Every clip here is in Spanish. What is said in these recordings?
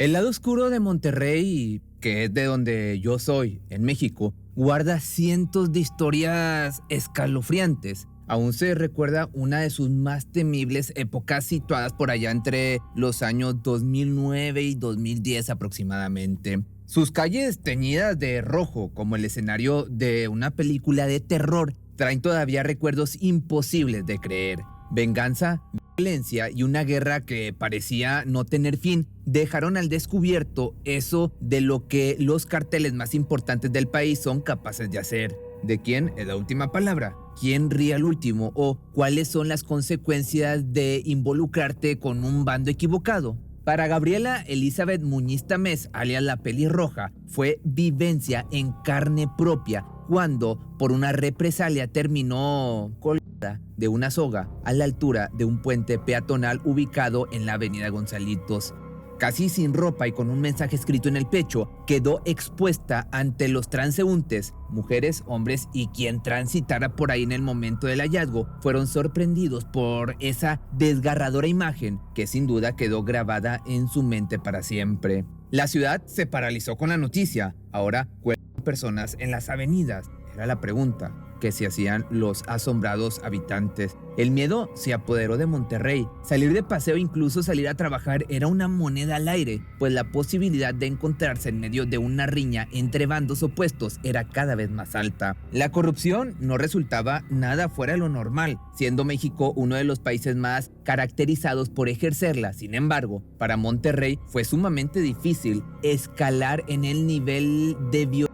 El lado oscuro de Monterrey, que es de donde yo soy, en México, guarda cientos de historias escalofriantes. Aún se recuerda una de sus más temibles épocas situadas por allá entre los años 2009 y 2010 aproximadamente. Sus calles teñidas de rojo, como el escenario de una película de terror, traen todavía recuerdos imposibles de creer. Venganza, violencia y una guerra que parecía no tener fin dejaron al descubierto eso de lo que los carteles más importantes del país son capaces de hacer. ¿De quién es la última palabra? ¿Quién ríe al último? ¿O cuáles son las consecuencias de involucrarte con un bando equivocado? Para Gabriela Elizabeth Muñiz Tamés, alias La Pelirroja, fue vivencia en carne propia cuando, por una represalia, terminó colgada de una soga a la altura de un puente peatonal ubicado en la avenida Gonzalitos. Casi sin ropa y con un mensaje escrito en el pecho, quedó expuesta ante los transeúntes. Mujeres, hombres y quien transitara por ahí en el momento del hallazgo fueron sorprendidos por esa desgarradora imagen que sin duda quedó grabada en su mente para siempre. La ciudad se paralizó con la noticia. Ahora cuelgan personas en las avenidas. Era la pregunta que se hacían los asombrados habitantes. El miedo se apoderó de Monterrey. Salir de paseo, incluso salir a trabajar, era una moneda al aire, pues la posibilidad de encontrarse en medio de una riña entre bandos opuestos era cada vez más alta. La corrupción no resultaba nada fuera de lo normal, siendo México uno de los países más caracterizados por ejercerla. Sin embargo, para Monterrey fue sumamente difícil escalar en el nivel de violencia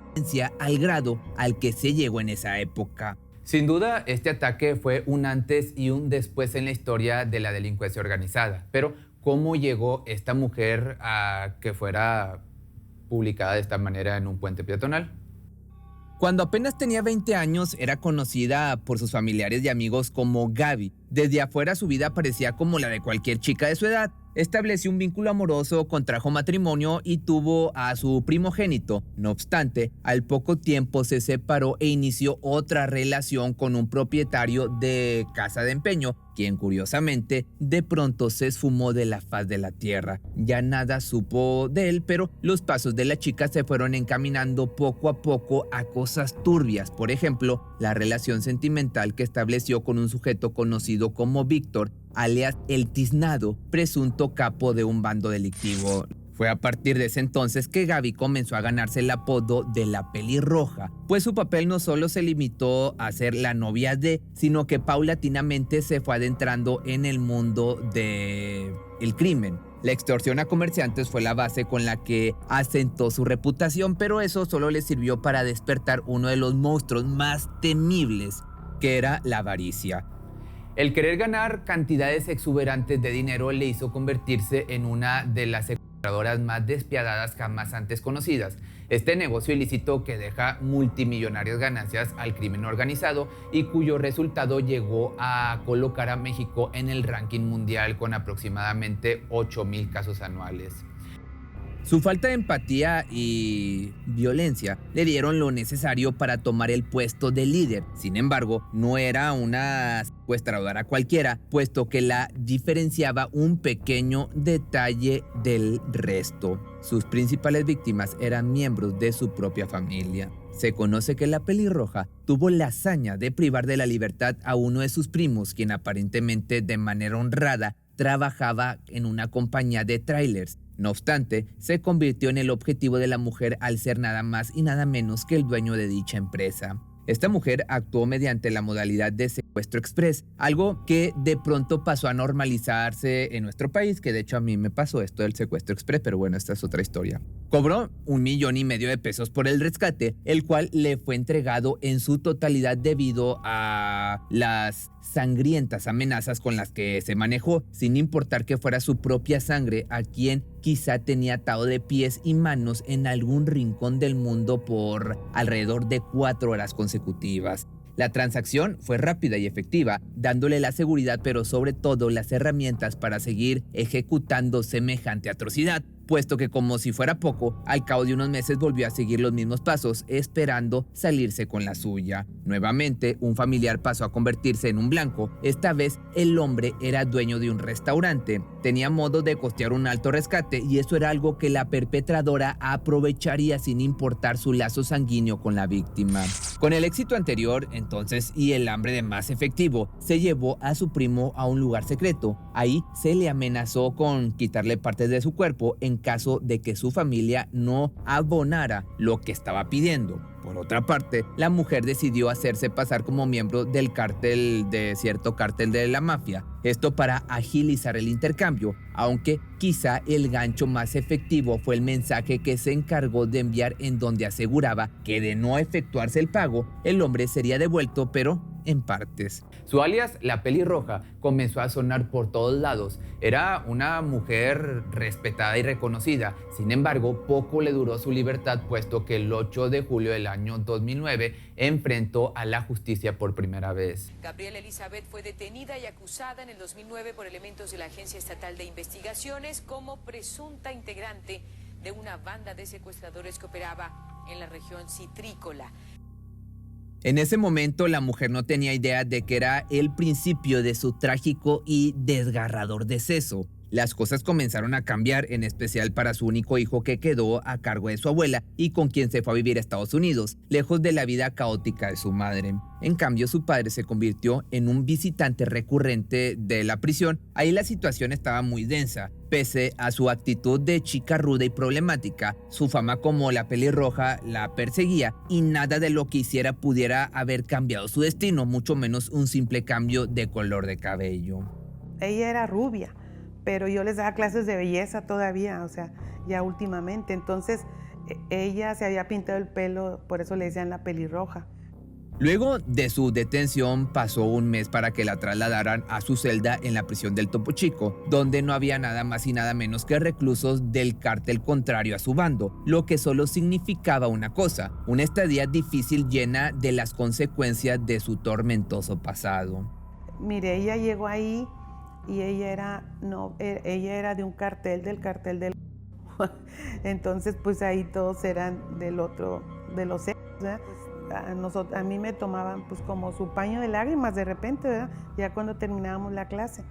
al grado al que se llegó en esa época. Sin duda, este ataque fue un antes y un después en la historia de la delincuencia organizada. Pero, ¿cómo llegó esta mujer a que fuera publicada de esta manera en un puente peatonal? Cuando apenas tenía 20 años, era conocida por sus familiares y amigos como Gaby. Desde afuera su vida parecía como la de cualquier chica de su edad. Estableció un vínculo amoroso, contrajo matrimonio y tuvo a su primogénito. No obstante, al poco tiempo se separó e inició otra relación con un propietario de casa de empeño, quien curiosamente de pronto se esfumó de la faz de la tierra. Ya nada supo de él, pero los pasos de la chica se fueron encaminando poco a poco a cosas turbias. Por ejemplo, la relación sentimental que estableció con un sujeto conocido como Víctor, alias El Tiznado, presunto capo de un bando delictivo. Fue a partir de ese entonces que Gaby comenzó a ganarse el apodo de La Pelirroja, pues su papel no solo se limitó a ser la novia de, sino que paulatinamente se fue adentrando en el mundo del crimen. La extorsión a comerciantes fue la base con la que asentó su reputación, pero eso solo le sirvió para despertar uno de los monstruos más temibles, que era la avaricia. El querer ganar cantidades exuberantes de dinero le hizo convertirse en una de las secuestradoras más despiadadas jamás antes conocidas. Este negocio ilícito que deja multimillonarias ganancias al crimen organizado y cuyo resultado llegó a colocar a México en el ranking mundial con aproximadamente 8,000 casos anuales. Su falta de empatía y violencia le dieron lo necesario para tomar el puesto de líder. Sin embargo, no era una secuestradora cualquiera, puesto que la diferenciaba un pequeño detalle del resto. Sus principales víctimas eran miembros de su propia familia. Se conoce que La Pelirroja tuvo la hazaña de privar de la libertad a uno de sus primos, quien aparentemente de manera honrada trabajaba en una compañía de trailers. No obstante, se convirtió en el objetivo de la mujer al ser nada más y nada menos que el dueño de dicha empresa. Esta mujer actuó mediante la modalidad de secuestro express, algo que de pronto pasó a normalizarse en nuestro país, que de hecho a mí me pasó esto del secuestro express, pero bueno, esta es otra historia. Cobró 1,5 millones de pesos por el rescate, el cual le fue entregado en su totalidad debido a las sangrientas amenazas con las que se manejó, sin importar que fuera su propia sangre a quien quizá tenía atado de pies y manos en algún rincón del mundo por alrededor de 4 horas consecutivas. La transacción fue rápida y efectiva, dándole la seguridad pero sobre todo las herramientas para seguir ejecutando semejante atrocidad. puesto que como si fuera poco, al cabo de unos meses volvió a seguir los mismos pasos, esperando salirse con la suya. Nuevamente, un familiar pasó a convertirse en un blanco. Esta vez, el hombre era dueño de un restaurante, tenía modo de costear un alto rescate y eso era algo que la perpetradora aprovecharía sin importar su lazo sanguíneo con la víctima. Con el éxito anterior, entonces, y el hambre de más efectivo, se llevó a su primo a un lugar secreto. Ahí se le amenazó con quitarle partes de su cuerpo en caso de que su familia no abonara lo que estaba pidiendo. Por otra parte, la mujer decidió hacerse pasar como miembro del cártel de cierto cártel de la mafia. Esto para agilizar el intercambio, aunque quizá el gancho más efectivo fue el mensaje que se encargó de enviar en donde aseguraba que de no efectuarse el pago, el hombre sería devuelto, pero en partes. Su alias, la pelirroja, comenzó a sonar por todos lados. Era una mujer respetada y reconocida. Sin embargo, poco le duró su libertad, puesto que el 8 de julio del año 2009 enfrentó a la justicia por primera vez. Gabriela Elizabeth fue detenida y acusada en el 2009 por elementos de la Agencia Estatal de Investigaciones como presunta integrante de una banda de secuestradores que operaba en la región citrícola. En ese momento, la mujer no tenía idea de que era el principio de su trágico y desgarrador deceso. Las cosas comenzaron a cambiar, en especial para su único hijo que quedó a cargo de su abuela y con quien se fue a vivir a Estados Unidos, lejos de la vida caótica de su madre. En cambio, su padre se convirtió en un visitante recurrente de la prisión. Ahí la situación estaba muy densa. Pese a su actitud de chica ruda y problemática, su fama como la pelirroja la perseguía y nada de lo que hiciera pudiera haber cambiado su destino, mucho menos un simple cambio de color de cabello. Ella era rubia, pero yo les daba clases de belleza todavía, o sea, ya últimamente. Entonces, ella se había pintado el pelo, por eso le decían la pelirroja. Luego de su detención, pasó un mes para que la trasladaran a su celda en la prisión del Topo Chico, donde no había nada más y nada menos que reclusos del cártel contrario a su bando, lo que solo significaba una cosa: una estadía difícil llena de las consecuencias de su tormentoso pasado. Mire, ella llegó ahí y ella era de un cartel, del entonces pues ahí todos eran del otro, de los ¿verdad? A mí me tomaban pues como su paño de lágrimas de repente, ¿verdad? Ya cuando terminábamos la clase.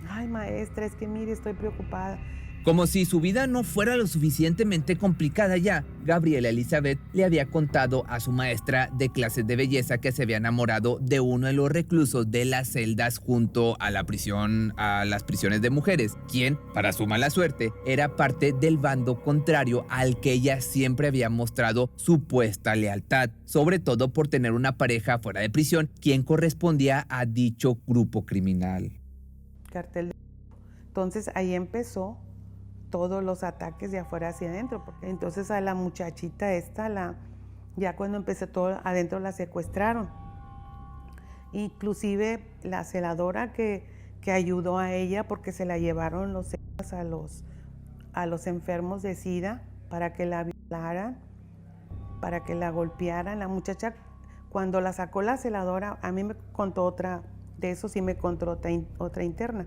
Ay, maestra, es que mire, estoy preocupada. Como si su vida no fuera lo suficientemente complicada ya, Gabriela Elizabeth le había contado a su maestra de clases de belleza que se había enamorado de uno de los reclusos de las celdas junto a la prisión, a las prisiones de mujeres, quien, para su mala suerte, era parte del bando contrario al que ella siempre había mostrado supuesta lealtad, sobre todo por tener una pareja fuera de prisión, quien correspondía a dicho grupo criminal. Entonces ahí empezó todos los ataques de afuera hacia adentro. Entonces a la muchachita esta, ya cuando empecé todo adentro la secuestraron. Inclusive la celadora que ayudó a ella, porque se la llevaron a los enfermos de SIDA para que la violaran, para que la golpearan. La muchacha, cuando la sacó la celadora, a mí me contó otra, de eso sí me contó otra interna.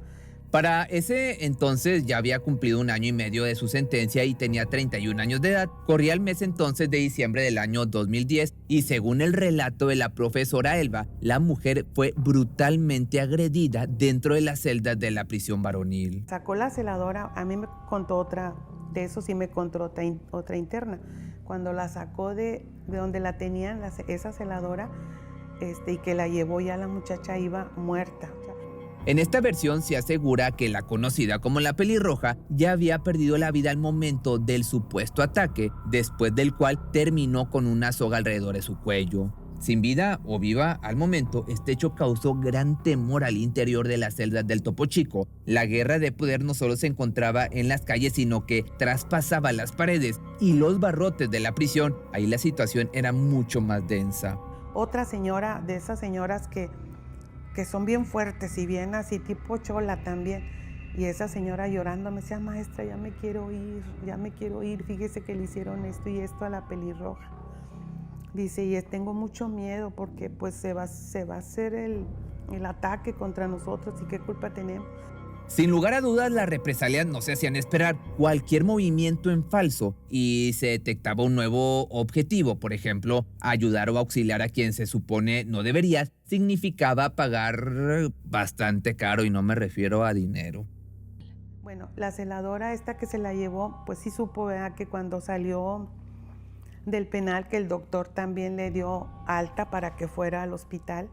Para ese entonces ya había cumplido 1 año y medio de su sentencia y tenía 31 años de edad. Corría el mes entonces de diciembre del año 2010 y según el relato de la profesora Elba, la mujer fue brutalmente agredida dentro de las celdas de la prisión varonil. Sacó la celadora, a mí me contó otra, de eso sí me contó otra interna. Cuando la sacó de donde la tenían, esa celadora, y que la llevó, ya la muchacha iba muerta. En esta versión se asegura que la conocida como la pelirroja ya había perdido la vida al momento del supuesto ataque, después del cual terminó con una soga alrededor de su cuello. Sin vida o viva al momento, este hecho causó gran temor al interior de las celdas del Topo Chico. La guerra de poder no solo se encontraba en las calles, sino que traspasaba las paredes y los barrotes de la prisión. Ahí la situación era mucho más densa. Otra señora, de esas señoras que son bien fuertes y bien así, tipo chola también. Y esa señora llorando me decía: maestra, ya me quiero ir, fíjese que le hicieron esto y esto a la pelirroja. Dice, y tengo mucho miedo porque pues se va a hacer el ataque contra nosotros y qué culpa tenemos. Sin lugar a dudas, las represalias no se hacían esperar. Cualquier movimiento en falso y se detectaba un nuevo objetivo, por ejemplo, ayudar o auxiliar a quien se supone no debería, significaba pagar bastante caro, y no me refiero a dinero. Bueno, la celadora esta que se la llevó, pues sí supo, ¿verdad?, que cuando salió del penal, que el doctor también le dio alta para que fuera al hospital,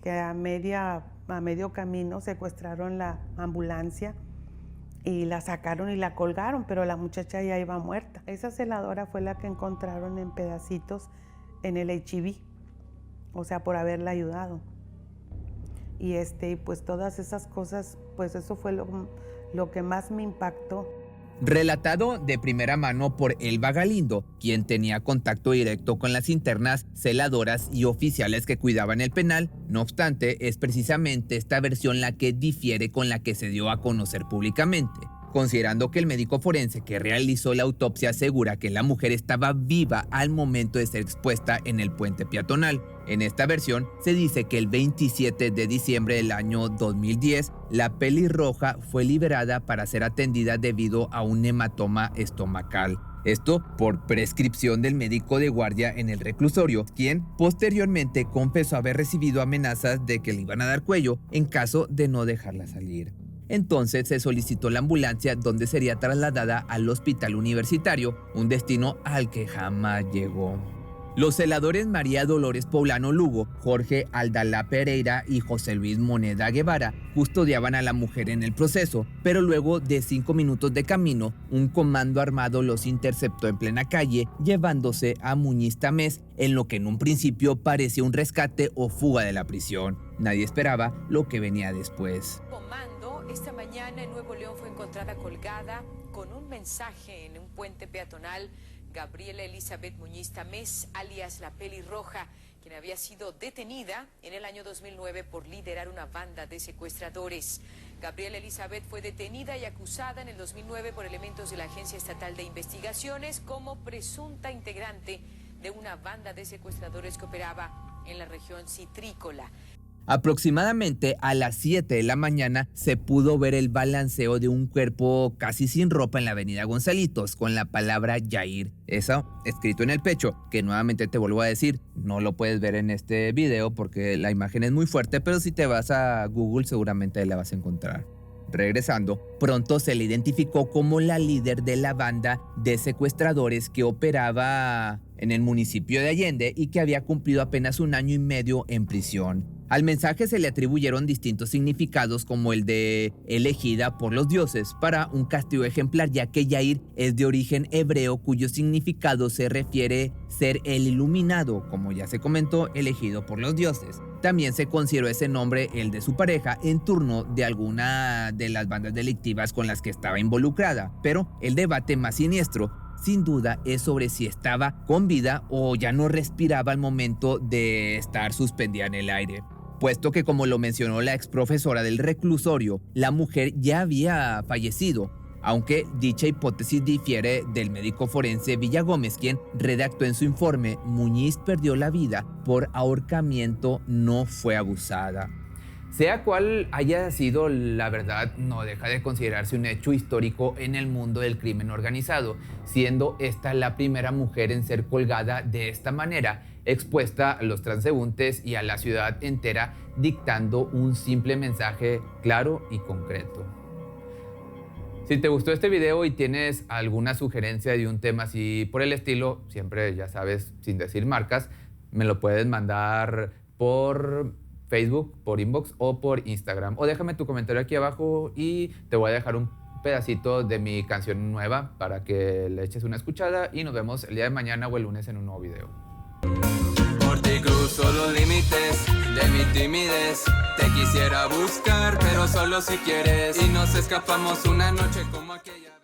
que a medio camino secuestraron la ambulancia y la sacaron y la colgaron, pero la muchacha ya iba muerta. Esa celadora fue la que encontraron en pedacitos en el HIV, o sea, por haberla ayudado. Y pues todas esas cosas, pues eso fue lo que más me impactó. Relatado de primera mano por Elba Galindo, quien tenía contacto directo con las internas, celadoras y oficiales que cuidaban el penal. No obstante, es precisamente esta versión la que difiere con la que se dio a conocer públicamente, considerando que el médico forense que realizó la autopsia asegura que la mujer estaba viva al momento de ser expuesta en el puente peatonal. En esta versión se dice que el 27 de diciembre del año 2010, la pelirroja fue liberada para ser atendida debido a un hematoma estomacal. Esto por prescripción del médico de guardia en el reclusorio, quien posteriormente confesó haber recibido amenazas de que le iban a dar cuello en caso de no dejarla salir. Entonces se solicitó la ambulancia, donde sería trasladada al hospital universitario, un destino al que jamás llegó. Los celadores María Dolores Poblano Lugo, Jorge Aldalá Pereira y José Luis Moneda Guevara custodiaban a la mujer en el proceso, pero luego de 5 minutos de camino, un comando armado los interceptó en plena calle, llevándose a Muñiz Tamés, en lo que en un principio parecía un rescate o fuga de la prisión. Nadie esperaba lo que venía después. Esta mañana en Nuevo León fue encontrada colgada con un mensaje en un puente peatonal Gabriela Elizabeth Muñiz Tamés, alias La Pelirroja, quien había sido detenida en el año 2009 por liderar una banda de secuestradores. Gabriela Elizabeth fue detenida y acusada en el 2009 por elementos de la Agencia Estatal de Investigaciones como presunta integrante de una banda de secuestradores que operaba en la región citrícola. Aproximadamente a las 7 de la mañana se pudo ver el balanceo de un cuerpo casi sin ropa en la avenida Gonzalitos con la palabra Yair, eso escrito en el pecho, que nuevamente te vuelvo a decir, no lo puedes ver en este video porque la imagen es muy fuerte, pero si te vas a Google seguramente la vas a encontrar. Regresando, pronto se le identificó como la líder de la banda de secuestradores que operaba en el municipio de Allende y que había cumplido apenas 1 año y medio en prisión. Al mensaje se le atribuyeron distintos significados, como el de elegida por los dioses, para un castigo ejemplar, ya que Yair es de origen hebreo, cuyo significado se refiere ser el iluminado, como ya se comentó, elegido por los dioses. También se consideró ese nombre el de su pareja en turno de alguna de las bandas delictivas con las que estaba involucrada, pero el debate más siniestro sin duda es sobre si estaba con vida o ya no respiraba al momento de estar suspendida en el aire, puesto que, como lo mencionó la exprofesora del reclusorio, la mujer ya había fallecido, aunque dicha hipótesis difiere del médico forense Villagómez, quien redactó en su informe: Muñiz perdió la vida por ahorcamiento, no fue abusada. Sea cual haya sido la verdad, no deja de considerarse un hecho histórico en el mundo del crimen organizado, siendo esta la primera mujer en ser colgada de esta manera, expuesta a los transeúntes y a la ciudad entera, dictando un simple mensaje claro y concreto. Si te gustó este video y tienes alguna sugerencia de un tema así por el estilo, siempre, ya sabes, sin decir marcas, me lo puedes mandar por Facebook, por inbox o por Instagram. O déjame tu comentario aquí abajo y te voy a dejar un pedacito de mi canción nueva para que le eches una escuchada, y nos vemos el día de mañana o el lunes en un nuevo video. Por ti cruzo los límites de mi timidez. Te quisiera buscar, pero solo si quieres. Y nos escapamos una noche como aquella.